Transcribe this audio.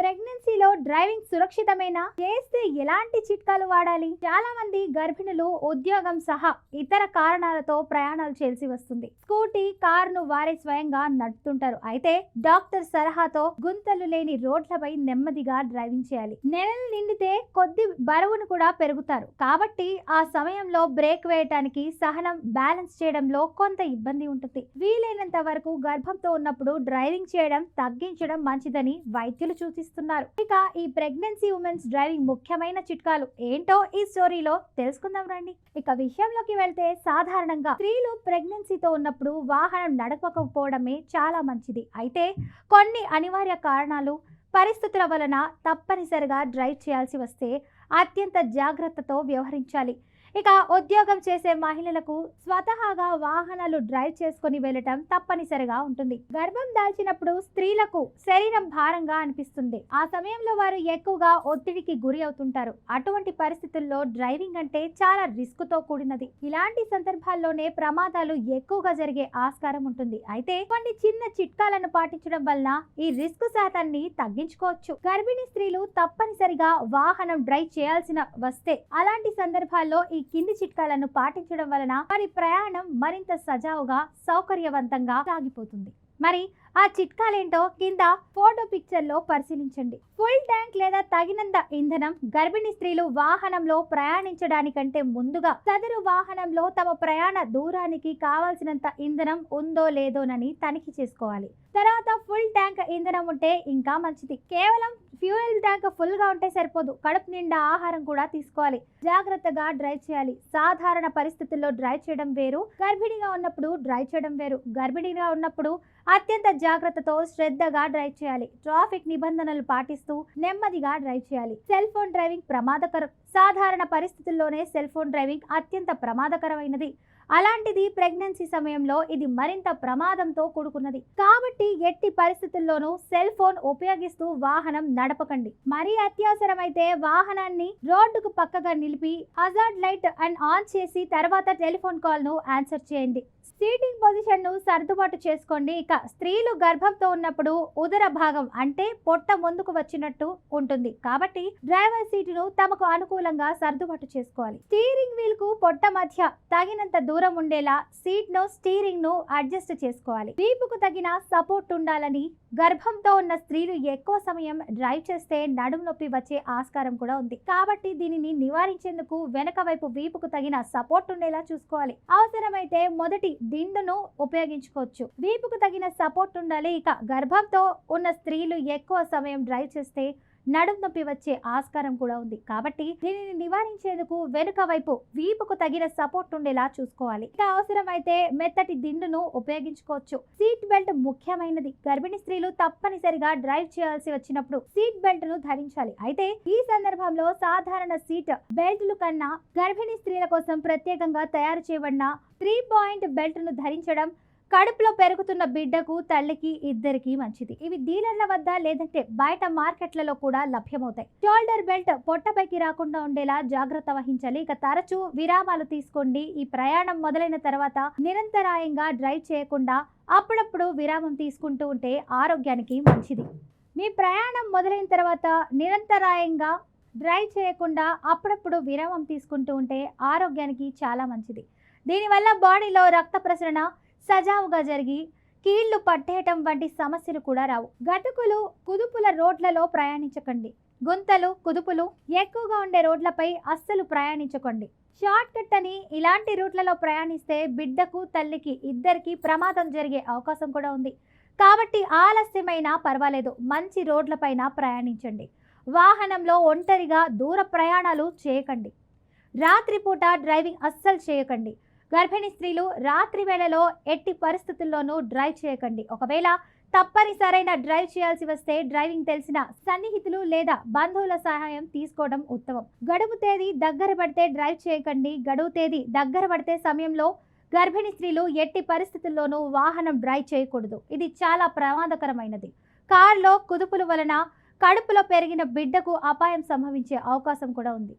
ప్రెగ్నెన్సీలో డ్రైవింగ్ సురక్షితమేనా? చేస్తే ఎలాంటి చిట్కాలు వాడాలి? చాలా మంది గర్భిణులు ఉద్యోగం సహా ఇతర కారణాలతో ప్రయాణాలు చేయాల్సి వస్తుంది. స్కూటీ, కారును వారే స్వయంగా నడుపుతుంటారు. అయితే డాక్టర్ సలహాతో గుంతలు లేని రోడ్లపై నెమ్మదిగా డ్రైవింగ్ చేయాలి. నెలలు నిండితే కొద్ది బరువును కూడా పెరుగుతారు. కాబట్టి ఆ సమయంలో బ్రేక్ వేయటానికి, సహనం బ్యాలెన్స్ చేయడంలో కొంత ఇబ్బంది ఉంటుంది. వీలైనంత వరకు గర్భంతో ఉన్నప్పుడు డ్రైవింగ్ చేయడం తగ్గించడం మంచిదని వైద్యులు సూచిస్తున్నారు. ఇక ఈ ప్రెగ్నెన్సీ ఉమెన్స్ డ్రైవింగ్ ముఖ్యమైన చిట్కాలు ఏంటో ఈ స్టోరీలో తెలుసుకుందాం రండి. ఇక విషయంలోకి వెళ్తే, సాధారణంగా స్త్రీలు ప్రెగ్నెన్సీతో ఉన్నప్పుడు వాహనం నడపకపోవడమే చాలా మంచిది. అయితే కొన్ని అనివార్య కారణాలు, పరిస్థితుల వలన తప్పనిసరిగా డ్రైవ్ చేయాల్సి వస్తే అత్యంత జాగ్రత్తతో వ్యవహరించాలి. ఇక ఉద్యోగం చేసే మహిళలకు స్వతహాగా వాహనాలు డ్రైవ్ చేసుకుని వెళ్ళటం తప్పనిసరిగా ఉంటుంది. గర్భం దాల్చినప్పుడు స్త్రీలకు శరీరం భారంగా అనిపిస్తుంది. ఆ సమయంలో వారు ఎక్కువగా ఒత్తిడికి గురి అవుతుంటారు. అటువంటి పరిస్థితుల్లో డ్రైవింగ్ అంటే చాలా రిస్క్ తో కూడినది. ఇలాంటి సందర్భాల్లోనే ప్రమాదాలు ఎక్కువగా జరిగే ఆస్కారం ఉంటుంది. అయితే కొన్ని చిన్న చిట్కాలను పాటించడం వలన ఈ రిస్క్ శాతాన్ని తగ్గించుకోవచ్చు. గర్భిణీ స్త్రీలు తప్పనిసరిగా వాహనం డ్రైవ్ చేయాల్సిన వస్తే అలాంటి సందర్భాల్లో ఈ కింది చిట్కాలను పాటించడం వలన వారి ప్రయాణం మరింత సజావుగా, సౌకర్యవంతంగా సాగిపోతుంది. మరి ఆ చిట్కాలేంటో కింద ఫోటో పిక్చర్ లో పరిశీలించండి. ఫుల్ ట్యాంక్ లేదా తగినంత ఇంధనం. గర్భిణీ స్త్రీలు వాహనంలో ప్రయాణించడానికంటే ముందుగా సదరు వాహనంలో తమ ప్రయాణ దూరానికి కావాల్సినంత ఇంధనం ఉందో లేదోనని తనిఖీ చేసుకోవాలి. తర్వాత ఫుల్ ట్యాంక్ ఇంధనం ఉంటే ఇంకా మంచిది. కేవలం ఫ్యూయల్ ట్యాంక్ ఫుల్ గా ఉంటే సరిపోదు. కడుపు నిండా ఆహారం కూడా తీసుకోవాలి. జాగ్రత్తగా డ్రైవ్ చేయాలి. సాధారణ పరిస్థితుల్లో డ్రైవ్ చేయడం వేరు, గర్భిణిగా ఉన్నప్పుడు డ్రైవ్ చేయడం వేరు. గర్భిణిగా ఉన్నప్పుడు అత్యంత జాగ్రత్తతో శ్రద్ధగా డ్రైవ్ చేయాలి. ట్రాఫిక్ నిబంధనలు పాటిస్తూ నెమ్మదిగా డ్రైవ్ చేయాలి. సెల్ ఫోన్ డ్రైవింగ్ ప్రమాదకరం. సాధారణ పరిస్థితుల్లోనే సెల్ ఫోన్ డ్రైవింగ్ అత్యంత ప్రమాదకరమైనది. అలాంటిది ప్రెగ్నెన్సీ సమయంలో ఇది మరింత ప్రమాదంతో కూడుకున్నది. కాబట్టి ఎట్టి పరిస్థితుల్లోనూ సెల్ ఫోన్ ఉపయోగిస్తూ వాహనం నడపకండి. మరీ అత్యవసరమైతే వాహనాన్ని రోడ్డుకు పక్కగా నిలిపి హజార్డ్ లైట్ ఆన్ చేసి తర్వాత టెలిఫోన్ కాల్ ను ఆన్సర్ చేయండి. సీటింగ్ పొజిషన్ ను సర్దుబాటు చేసుకోండి. ఇక స్త్రీలు గర్భంతో ఉన్నప్పుడు ఉదర భాగం అంటే పొట్ట ముందుకు వచ్చినట్టు ఉంటుంది. కాబట్టి డ్రైవర్ సీటును తమకు అనుకూలంగా సర్దుబాటు చేసుకోవాలి. స్టీరింగ్ వీల్ కు పొట్ట మధ్య తగినంత దూరం ఉండేలా స్టీరింగ్ ను అడ్జస్ట్ చేసుకోవాలి. వీపుకు తగిన సపోర్ట్ ఉండాలని. గర్భంతో ఉన్న స్త్రీలు ఎక్కువ సమయం డ్రైవ్ చేస్తే నడుము నొప్పి వచ్చే ఆస్కారం కూడా ఉంది. కాబట్టి దీనిని నివారించేందుకు వెనక వైపు వీపుకు తగిన సపోర్ట్ ఉండేలా చూసుకోవాలి. అవసరమైతే మొదటి దిండును ఉపయోగించుకోవచ్చు. వీపుకు తగిన సపోర్ట్ ఉండాలి. ఇక గర్భంతో ఉన్న స్త్రీలు ఎక్కువ సమయం డ్రైవ్ చేస్తే నడుము నొప్పి వచ్చే ఆస్కారం కూడా ఉంది. కాబట్టి దీనిని నివారించేందుకు వెనుక వైపు వీపుకు తగిన సపోర్ట్ ఉండేలా చూసుకోవాలి. ఇక అవసరమైతే మెత్తటి దిండును ఉపయోగించుకోవచ్చు. సీట్ బెల్ట్ ముఖ్యమైనది. గర్భిణీ స్త్రీలు తప్పనిసరిగా డ్రైవ్ చేయాల్సి వచ్చినప్పుడు సీట్ బెల్ట్ ను ధరించాలి. అయితే ఈ సందర్భంలో సాధారణ సీట్ బెల్ట్లు కన్నా గర్భిణీ స్త్రీల కోసం ప్రత్యేకంగా తయారు చేయబడిన 3-పాయింట్ బెల్ట్ ను ధరించడం కడుపులో పెరుగుతున్న బిడ్డకు, తల్లికి ఇద్దరికి మంచిది. ఇవి డీలర్ల వద్ద లేదంటే బయట మార్కెట్లలో కూడా లభ్యమవుతాయి. షోల్డర్ బెల్ట్ పొట్టపైకి రాకుండా ఉండేలా జాగ్రత్త వహించాలి. ఇక తరచూ విరామాలు తీసుకోండి. ఈ ప్రయాణం మొదలైన తర్వాత నిరంతరాయంగా డ్రైవ్ చేయకుండా అప్పుడప్పుడు విరామం తీసుకుంటూ ఉంటే ఆరోగ్యానికి మంచిది. మీ ప్రయాణం మొదలైన తర్వాత నిరంతరాయంగా డ్రైవ్ చేయకుండా అప్పుడప్పుడు విరామం తీసుకుంటూ ఉంటే ఆరోగ్యానికి చాలా మంచిది. దీనివల్ల బాడీలో రక్త ప్రసరణ సజావుగా జరిగి కీళ్లు పట్టేయటం వంటి సమస్యలు కూడా రావు. గతుకులు, కుదుపుల రోడ్లలో ప్రయాణించకండి. గుంతలు, కుదుపులు ఎక్కువగా ఉండే రోడ్లపై అస్సలు ప్రయాణించకండి. షార్ట్ కట్ అని ఇలాంటి రూట్లలో ప్రయాణిస్తే బిడ్డకు, తల్లికి ఇద్దరికి ప్రమాదం జరిగే అవకాశం కూడా ఉంది. కాబట్టి ఆలస్యమైనా పర్వాలేదు, మంచి రోడ్లపైన ప్రయాణించండి. వాహనంలో ఒంటరిగా దూర ప్రయాణాలు చేయకండి. రాత్రిపూట డ్రైవింగ్ అస్సలు చేయకండి. గర్భిణీ స్త్రీలు రాత్రి వేళలో ఎట్టి పరిస్థితుల్లోనూ డ్రైవ్ చేయకండి. ఒకవేళ తప్పనిసరైన డ్రైవ్ చేయాల్సి వస్తే డ్రైవింగ్ తెలిసిన సన్నిహితులు లేదా బంధువుల సహాయం తీసుకోవడం ఉత్తమం. గడువు తేదీ దగ్గర పడితే డ్రైవ్ చేయకండి. గడువు తేదీ దగ్గర పడితే సమయంలో గర్భిణీ స్త్రీలు ఎట్టి పరిస్థితుల్లోనూ వాహనం డ్రైవ్ చేయకూడదు. ఇది చాలా ప్రమాదకరమైనది. కారులో కుదుపుల వలన కడుపులో పెరిగిన బిడ్డకు అపాయం సంభవించే అవకాశం కూడా ఉంది.